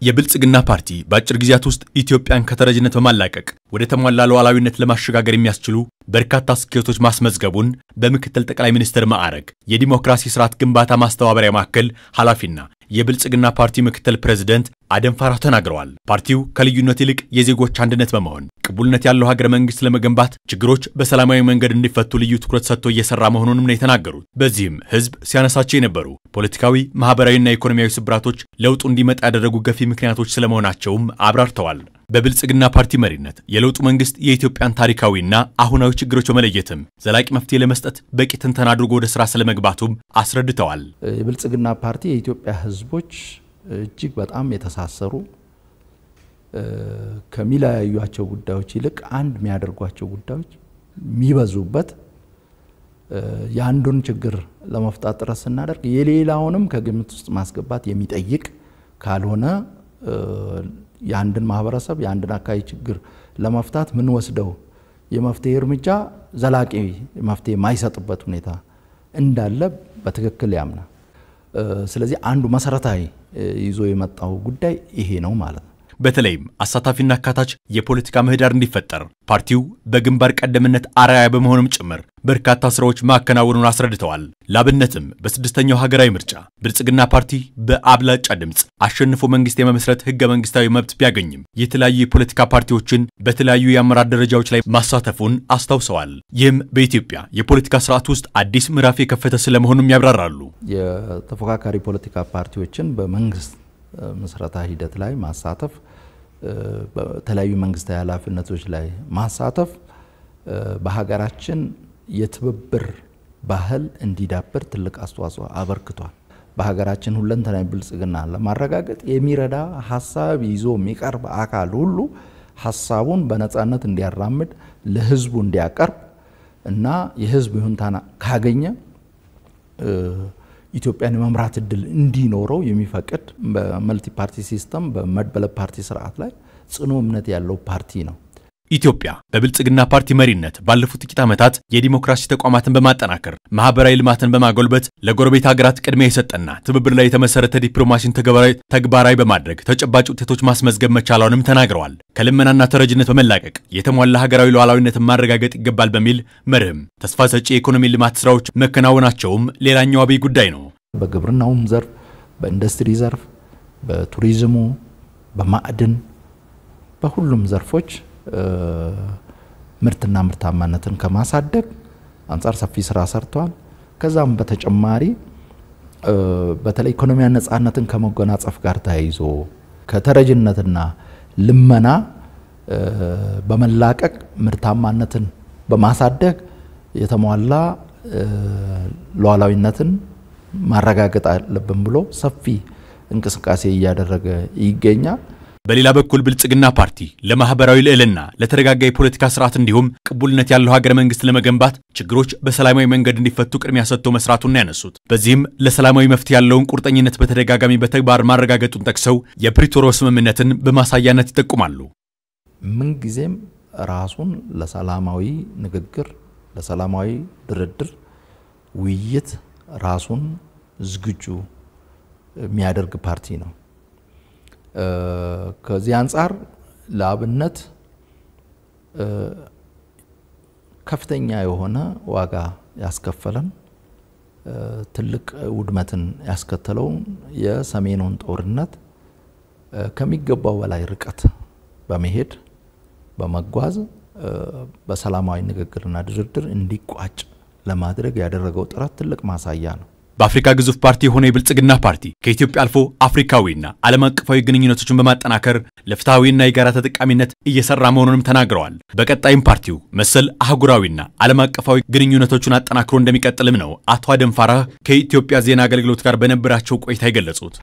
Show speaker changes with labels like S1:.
S1: የብልጽግና ፓርቲ በአጭር ጊዜያት ውስጥ ኢትዮጵያን ከተረጅነት በማላቀቅ ወደ ተሟላ ሉዓላዊነት ለማሸጋገር የሚያስችሉ በርካታ ስኬቶች ማስመዝገቡን በምክትል ጠቅላይ ሚኒስትር ማዕረግ የዲሞክራሲ ስርዓት ግንባታ ማስተባበሪያ ማዕከል ኃላፊና የብልጽግና ፓርቲ ምክትል ፕሬዝዳንት አደም ፋራህ ተናግረዋል። ፓርቲው ከልዩነት ይልቅ የዜጎች አንድነት በመሆን ቅቡልነት ያለው ሀገረ መንግስት ለመገንባት ችግሮች በሰላማዊ መንገድ እንዲፈቱ ልዩ ትኩረት ሰጥቶ እየሰራ መሆኑንም ነው የተናገሩት። በዚህም ህዝብ ሲያነሳቸው የነበሩ ፖለቲካዊ፣ ማህበራዊና ኢኮኖሚያዊ ስብራቶች ለውጡ እንዲመጣ ያደረጉ ገፊ ምክንያቶች ስለመሆናቸውም አብራርተዋል። በብልጽግና ፓርቲ መሪነት የለውጡ መንግስት የኢትዮጵያን ታሪካዊና አሁናዊ ችግሮች በመለየትም ዘላቂ መፍትሄ ለመስጠት በቂ ትንተና አድርጎ ወደ ስራ ስለመግባቱም አስረድተዋል።
S2: የብልጽግና ፓርቲ የኢትዮጵያ ህዝቦች እጅግ በጣም የተሳሰሩ ከሚለያዩአቸው ጉዳዮች ይልቅ አንድ የሚያደርጓቸው ጉዳዮች የሚበዙበት የአንዱን ችግር ለመፍታት ጥረት ስናደርግ የሌላውንም ከግምት ውስጥ ማስገባት የሚጠይቅ ካልሆነ የአንድን ማህበረሰብ የአንድን አካባቢ ችግር ለመፍታት ምን ወስደው የመፍትሄ እርምጃ ዘላቂ መፍትሄ ማይሰጥበት ሁኔታ እንዳለ በትክክል ያምናል። ስለዚህ አንዱ መሰረታዊ ይዞ የመጣው ጉዳይ ይሄ ነው ማለት ነው።
S1: በተለይም አሳታፊና አካታች የፖለቲካ ምህዳር እንዲፈጠር ፓርቲው በግንባር ቀደምነት አርአያ በመሆኑም ጭምር በርካታ ስራዎች ማከናወኑን አስረድተዋል። ላብነትም በስድስተኛው ሀገራዊ ምርጫ ብልጽግና ፓርቲ በአብላጫ ድምጽ አሸንፎ መንግስት የመመስረት ህገ መንግስታዊ መብት ቢያገኝም የተለያዩ የፖለቲካ ፓርቲዎችን በተለያዩ የአመራር ደረጃዎች ላይ ማሳተፉን አስታውሰዋል። ይህም በኢትዮጵያ የፖለቲካ ስርዓት ውስጥ አዲስ ምዕራፍ የከፈተ ስለመሆኑም ያብራራሉ።
S2: የተፎካካሪ ፖለቲካ ፓርቲዎችን በመንግስት መስራታ ሂደት ላይ ማሳተፍ በተለያዩ መንግስታዊ ኃላፊነቶች ላይ ማሳተፍ በሀገራችን የትብብር ባህል እንዲዳብር ትልቅ አስተዋጽኦ አበርክቷል። በሀገራችን ሁለንተናዊ ብልጽግና ለማረጋገጥ የሚረዳ ሐሳብ ይዞ የሚቀርብ አካል ሁሉ ሐሳቡን በነጻነት እንዲያራምድ ለህዝቡ እንዲያቀርብ እና የህዝብ ይሁንታን ካገኘ ኢትዮጵያን የመምራት እድል እንዲኖረው የሚፈቅድ በመልቲ ፓርቲ ሲስተም በመድበለ ፓርቲ ስርዓት ላይ ጽኑ እምነት ያለው ፓርቲ ነው።
S1: ኢትዮጵያ በብልጽግና ፓርቲ መሪነት ባለፉት ጥቂት ዓመታት የዲሞክራሲ ተቋማትን በማጠናከር ማህበራዊ ልማትን በማጎልበት ለጎረቤት ሀገራት ቅድሚያ የሰጠና ትብብር ላይ የተመሰረተ ዲፕሎማሲን ተግባራዊ በማድረግ ተጨባጭ ውጤቶች ማስመዝገብ መቻሏንም ተናግረዋል። ከልመናና ተረጅነት በመላቀቅ የተሟላ ሀገራዊ ሉዓላዊነትን ማረጋገጥ ይገባል በሚል መርህም ተስፋ ሰጪ የኢኮኖሚ ልማት ስራዎች መከናወናቸውም ሌላኛው አብይ ጉዳይ ነው።
S2: በግብርናውም ዘርፍ፣ በኢንዱስትሪ ዘርፍ፣ በቱሪዝሙ፣ በማዕድን በሁሉም ዘርፎች ምርትና ምርታማነትን ከማሳደግ አንፃር ሰፊ ስራ ሰርተዋል። ከዛም በተጨማሪ በተለይ ኢኮኖሚያዊ ነጻነትን ከመጎናጸፍ ጋር ተያይዞ ከተረጅነትና ልመና በመላቀቅ ምርታማነትን በማሳደግ የተሟላ ሉዓላዊነትን ማረጋገጥ አለብን ብሎ ሰፊ እንቅስቃሴ እያደረገ ይገኛል።
S1: በሌላ በኩል ብልጽግና ፓርቲ ለማህበራዊ ልዕልና ለተረጋጋ የፖለቲካ ስርዓት እንዲሁም ቅቡልነት ያለው ሀገረ መንግስት ለመገንባት ችግሮች በሰላማዊ መንገድ እንዲፈቱ ቅድሚያ ሰጥቶ መስራቱን ያነሱት። በዚህም ለሰላማዊ መፍትሄ ያለውን ቁርጠኝነት በተደጋጋሚ በተግባር ማረጋገጡን ጠቅሰው የፕሪቶሪያው ስምምነትን በማሳያነት ይጠቁማሉ።
S2: ምን ጊዜም ራሱን ለሰላማዊ ንግግር፣ ለሰላማዊ ድርድር፣ ውይይት ራሱን ዝግጁ የሚያደርግ ፓርቲ ነው። ከዚህ አንፃር ለአብነት ከፍተኛ የሆነ ዋጋ ያስከፈለን ትልቅ ውድመትን ያስከተለው የሰሜኑን ጦርነት ከሚገባው በላይ ርቀት በመሄድ በመጓዝ በሰላማዊ ንግግርና ድርድር እንዲቋጭ ለማድረግ ያደረገው ጥረት ትልቅ ማሳያ ነው።
S1: በአፍሪካ ግዙፍ ፓርቲ የሆነ የብልጽግና ፓርቲ ከኢትዮጵያ አልፎ አፍሪካዊና ዓለም አቀፋዊ ግንኙነቶችን በማጠናከር ለፍትሃዊና የጋራ ተጠቃሚነት እየሰራ መሆኑንም ተናግረዋል። በቀጣይም ፓርቲው መሰል አህጉራዊና ዓለም አቀፋዊ ግንኙነቶችን አጠናክሮ እንደሚቀጥልም ነው አቶ አደም ፋራህ ከኢትዮጵያ ዜና አገልግሎት ጋር በነበራቸው ቆይታ የገለጹት።